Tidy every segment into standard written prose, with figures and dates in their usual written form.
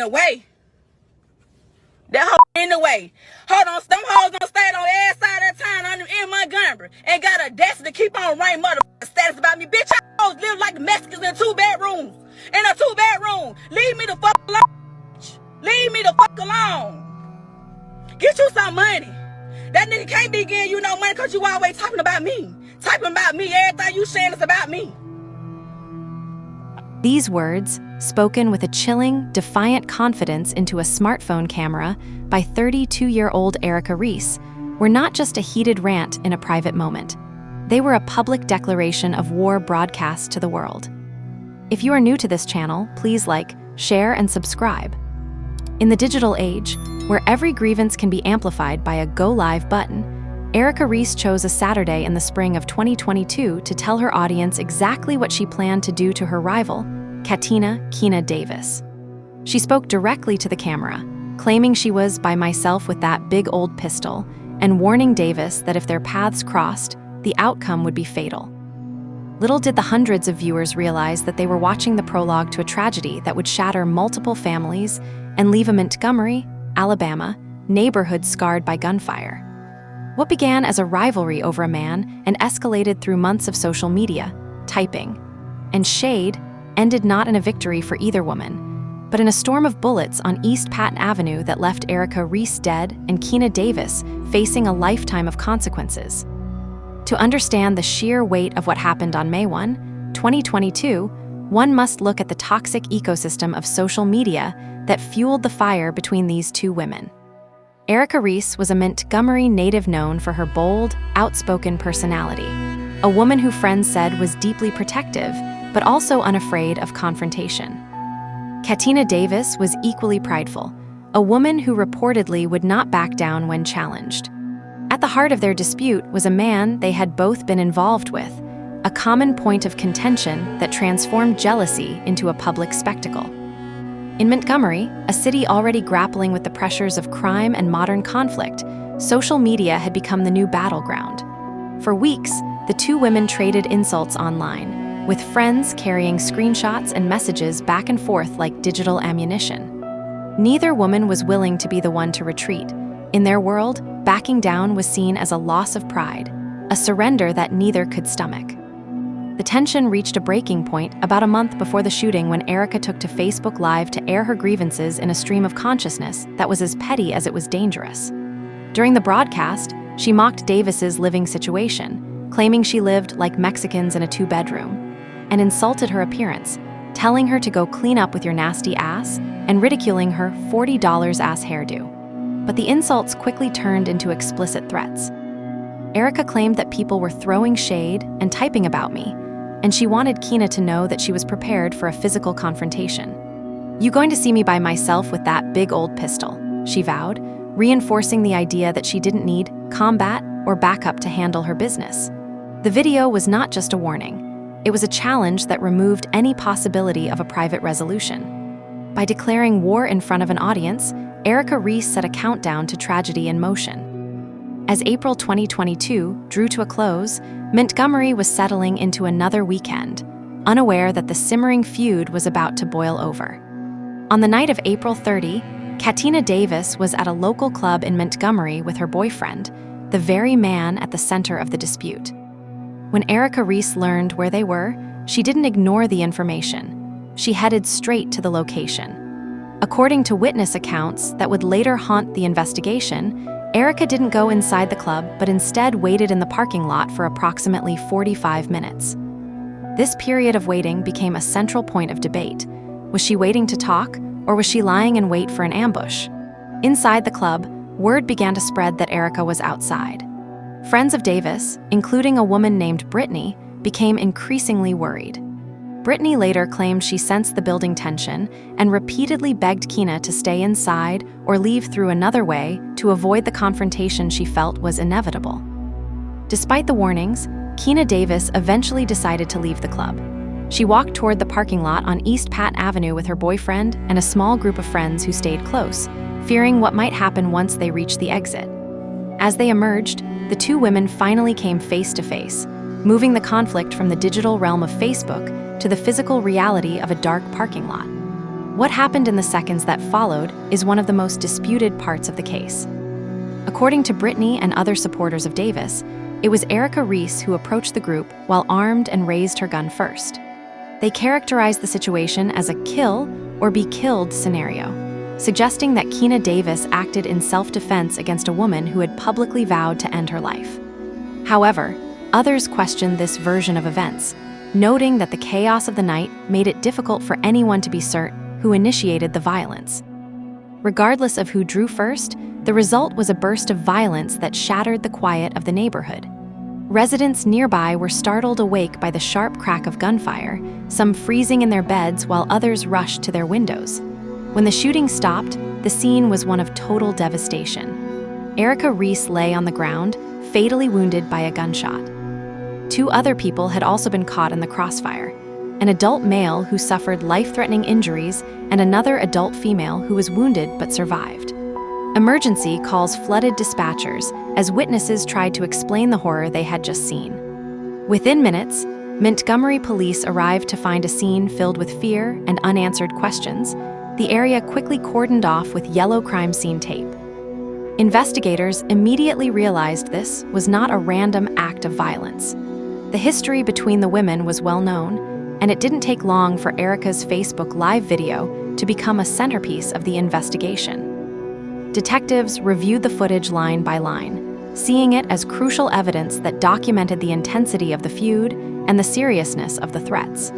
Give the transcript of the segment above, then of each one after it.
the way. That hoe in the way. Hold on, them hoes gonna stay on the ass side of the town in Montgomery and got a desk to keep on writing motherfucking status about me. Bitch, y'all hoes live like Mexicans in 2 bedrooms. In a 2 bedroom. Leave me the fuck alone. Leave me the fuck alone. Get you some money. That nigga can't be getting you no money because you always talking about me. Typing about me. Everything you saying is about me. These words, spoken with a chilling, defiant confidence into a smartphone camera by 32-year-old Erica Reese, were not just a heated rant in a private moment. They were a public declaration of war broadcast to the world. If you are new to this channel, please like, share, and subscribe. In the digital age, where every grievance can be amplified by a Go Live button, Erica Reese chose a Saturday in the spring of 2022 to tell her audience exactly what she planned to do to her rival, Karina Davis. She spoke directly to the camera, claiming she was by myself with that big old pistol, and warning Davis that if their paths crossed, the outcome would be fatal. Little did the hundreds of viewers realize that they were watching the prologue to a tragedy that would shatter multiple families and leave a Montgomery, Alabama, neighborhood scarred by gunfire. What began as a rivalry over a man and escalated through months of social media, typing, and shade ended not in a victory for either woman, but in a storm of bullets on East Patton Avenue that left Erica Reese dead and Karina Davis facing a lifetime of consequences. To understand the sheer weight of what happened on May 1, 2022, one must look at the toxic ecosystem of social media that fueled the fire between these two women. Erica Reese was a Montgomery native known for her bold, outspoken personality, a woman who friends said was deeply protective, but also unafraid of confrontation. Karina Davis was equally prideful, a woman who reportedly would not back down when challenged. At the heart of their dispute was a man they had both been involved with, a common point of contention that transformed jealousy into a public spectacle. In Montgomery, a city already grappling with the pressures of crime and modern conflict, social media had become the new battleground. For weeks, the two women traded insults online, with friends carrying screenshots and messages back and forth like digital ammunition. Neither woman was willing to be the one to retreat. In their world, backing down was seen as a loss of pride, a surrender that neither could stomach. The tension reached a breaking point about a month before the shooting when Erica took to Facebook Live to air her grievances in a stream of consciousness that was as petty as it was dangerous. During the broadcast, she mocked Davis's living situation, claiming she lived like Mexicans in a 2-bedroom, and insulted her appearance, telling her to go clean up with your nasty ass and ridiculing her $40 ass hairdo. But the insults quickly turned into explicit threats. Erica claimed that people were throwing shade and typing about me, and she wanted Karina to know that she was prepared for a physical confrontation. "You going to see me by myself with that big old pistol," she vowed, reinforcing the idea that she didn't need combat or backup to handle her business. The video was not just a warning. It was a challenge that removed any possibility of a private resolution. By declaring war in front of an audience, Erica Reese set a countdown to tragedy in motion. As April 2022 drew to a close, Montgomery was settling into another weekend, unaware that the simmering feud was about to boil over. On the night of April 30, Karina Davis was at a local club in Montgomery with her boyfriend, the very man at the center of the dispute. When Erica Reese learned where they were, she didn't ignore the information. She headed straight to the location. According to witness accounts that would later haunt the investigation, Erica didn't go inside the club, but instead waited in the parking lot for approximately 45 minutes. This period of waiting became a central point of debate. Was she waiting to talk, or was she lying in wait for an ambush? Inside the club, word began to spread that Erica was outside. Friends of Davis, including a woman named Brittany, became increasingly worried. Brittany later claimed she sensed the building tension and repeatedly begged Karina to stay inside or leave through another way to avoid the confrontation she felt was inevitable. Despite the warnings, Karina Davis eventually decided to leave the club. She walked toward the parking lot on East Patton Avenue with her boyfriend and a small group of friends who stayed close, fearing what might happen once they reached the exit. As they emerged, the two women finally came face to face, moving the conflict from the digital realm of Facebook to the physical reality of a dark parking lot. What happened in the seconds that followed is one of the most disputed parts of the case. According to Brittany and other supporters of Davis, it was Erica Reese who approached the group while armed and raised her gun first. They characterized the situation as a kill or be killed scenario, suggesting that Karina Davis acted in self-defense against a woman who had publicly vowed to end her life. However, others questioned this version of events, noting that the chaos of the night made it difficult for anyone to be certain who initiated the violence. Regardless of who drew first, the result was a burst of violence that shattered the quiet of the neighborhood. Residents nearby were startled awake by the sharp crack of gunfire, some freezing in their beds while others rushed to their windows. When the shooting stopped, the scene was one of total devastation. Erica Reese lay on the ground, fatally wounded by a gunshot. 2 other people had also been caught in the crossfire: an adult male who suffered life-threatening injuries and another adult female who was wounded but survived. Emergency calls flooded dispatchers as witnesses tried to explain the horror they had just seen. Within minutes, Montgomery police arrived to find a scene filled with fear and unanswered questions. The area quickly cordoned off with yellow crime scene tape. Investigators immediately realized this was not a random act of violence. The history between the women was well known, and it didn't take long for Erica's Facebook Live video to become a centerpiece of the investigation. Detectives reviewed the footage line by line, seeing it as crucial evidence that documented the intensity of the feud and the seriousness of the threats.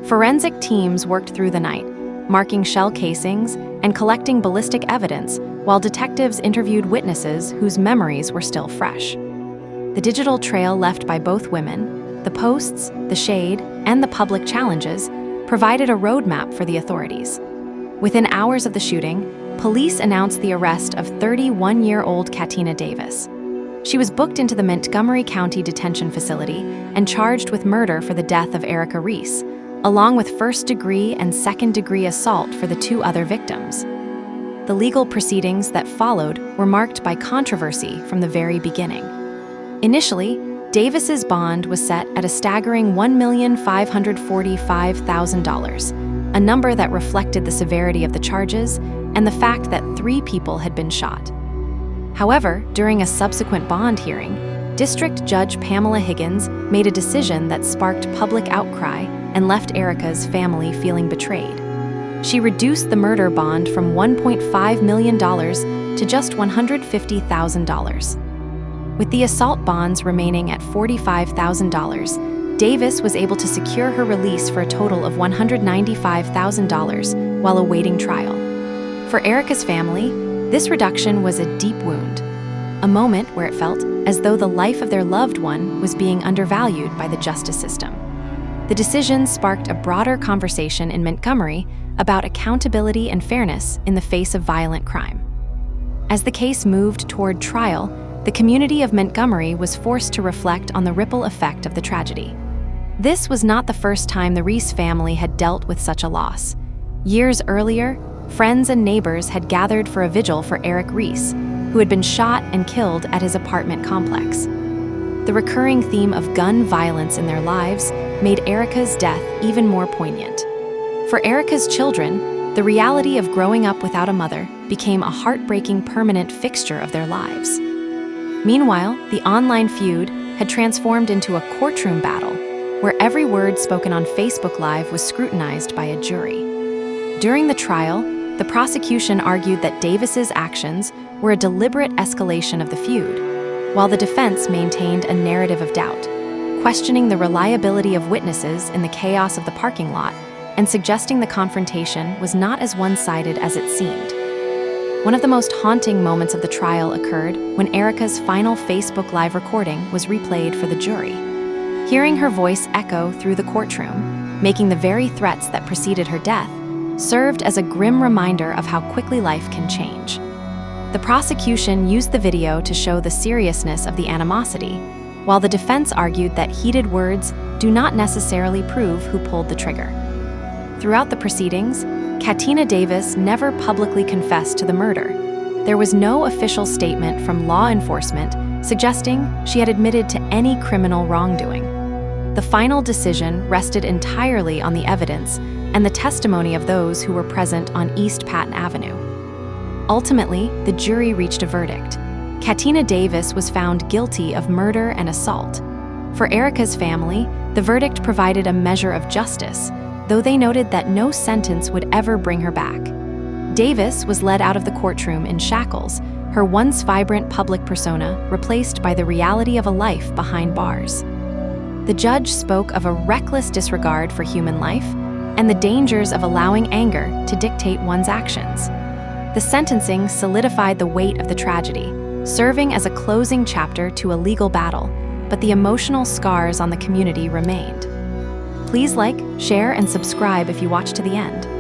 Forensic teams worked through the night, marking shell casings and collecting ballistic evidence, while detectives interviewed witnesses whose memories were still fresh. The digital trail left by both women, the posts, the shade, and the public challenges provided a roadmap for the authorities. Within hours of the shooting, police announced the arrest of 31-year-old Karina Davis. She was booked into the Montgomery County Detention Facility and charged with murder for the death of Erica Reese, along with first-degree and second-degree assault for the 2 other victims. The legal proceedings that followed were marked by controversy from the very beginning. Initially, Davis's bond was set at a staggering $1,545,000, a number that reflected the severity of the charges and the fact that 3 people had been shot. However, during a subsequent bond hearing, District Judge Pamela Higgins made a decision that sparked public outcry and left Erica's family feeling betrayed. She reduced the murder bond from $1.5 million to just $150,000. With the assault bonds remaining at $45,000, Davis was able to secure her release for a total of $195,000 while awaiting trial. For Erica's family, this reduction was a deep wound, a moment where it felt as though the life of their loved one was being undervalued by the justice system. The decision sparked a broader conversation in Montgomery about accountability and fairness in the face of violent crime. As the case moved toward trial, the community of Montgomery was forced to reflect on the ripple effect of the tragedy. This was not the first time the Reese family had dealt with such a loss. Years earlier, friends and neighbors had gathered for a vigil for Eric Reese, who had been shot and killed at his apartment complex. The recurring theme of gun violence in their lives made Erica's death even more poignant. For Erica's children, the reality of growing up without a mother became a heartbreaking permanent fixture of their lives. Meanwhile, the online feud had transformed into a courtroom battle, where every word spoken on Facebook Live was scrutinized by a jury. During the trial, the prosecution argued that Davis's actions were a deliberate escalation of the feud, while the defense maintained a narrative of doubt, questioning the reliability of witnesses in the chaos of the parking lot and suggesting the confrontation was not as one-sided as it seemed. One of the most haunting moments of the trial occurred when Erica's final Facebook Live recording was replayed for the jury. Hearing her voice echo through the courtroom, making the very threats that preceded her death, served as a grim reminder of how quickly life can change. The prosecution used the video to show the seriousness of the animosity, while the defense argued that heated words do not necessarily prove who pulled the trigger. Throughout the proceedings, Karina Davis never publicly confessed to the murder. There was no official statement from law enforcement suggesting she had admitted to any criminal wrongdoing. The final decision rested entirely on the evidence and the testimony of those who were present on East Patton Avenue. Ultimately, the jury reached a verdict. Katina Davis was found guilty of murder and assault. For Erica's family, the verdict provided a measure of justice, though they noted that no sentence would ever bring her back. Davis was led out of the courtroom in shackles, her once vibrant public persona replaced by the reality of a life behind bars. The judge spoke of a reckless disregard for human life and the dangers of allowing anger to dictate one's actions. The sentencing solidified the weight of the tragedy, serving as a closing chapter to a legal battle, but the emotional scars on the community remained. Please like, share, and subscribe if you watched to the end.